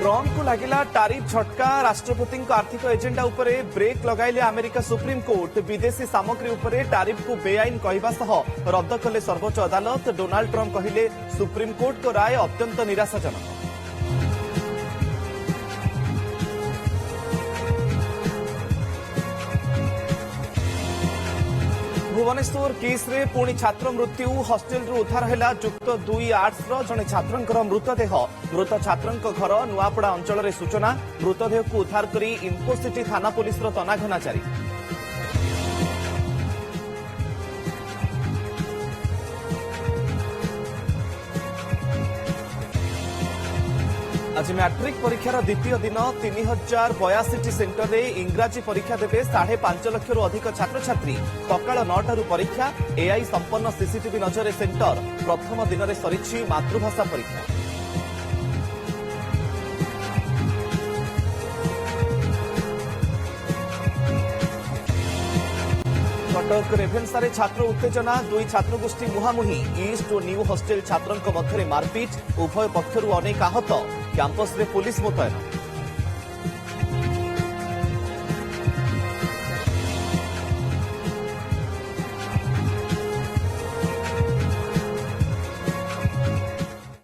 Trump को लगिला tariff झटका राष्ट्रपति आर्थिक एजेंडा उपरे ब्रेक लगाइले अमेरिका सुप्रीम कोर्ट विदेशी सामग्री उपरे टारिफ को बेआईन कहवा सह रद्द कले सर्वोच्च अदालत। डोनाल्ड ट्रंप कहिले सुप्रीम कोर्ट को राय अत्यंत निराशाजनक। भुवनेश्वर केस्रे पुणी छात्र मृत्यु हॉस्टेल उद्धार है जुक्त 2 आर्ट्स जड़े छात्र मृतदेह मृत छात्र घर नुआपड़ा अंचल सूचना मृतदेह को उद्धार कर इन्फोसिटी थाना पुलिस तनाघना जारी। आज मैट्रिक परीक्षार द्वितीय दिन 3082 सेंटर में इंग्राजी परीक्षा देवे 5.5 लाख अधिक छात्र छात्री। सकाळ 9 परीक्षा एआई संपन्न सीसीटीवी नजर सेंटर प्रथम दिन में सरी मातृभाषा परीक्षा। कटक रेभेन्सा छात्र उत्तेजना 2 छात्रगोष्ठी मुहांमुही ईस्ट और न्यू हॉस्टेल छात्रों मध्य मारपिट उभय पक्षर अनेक आहत कैंपस रे पुलिस मुतयन।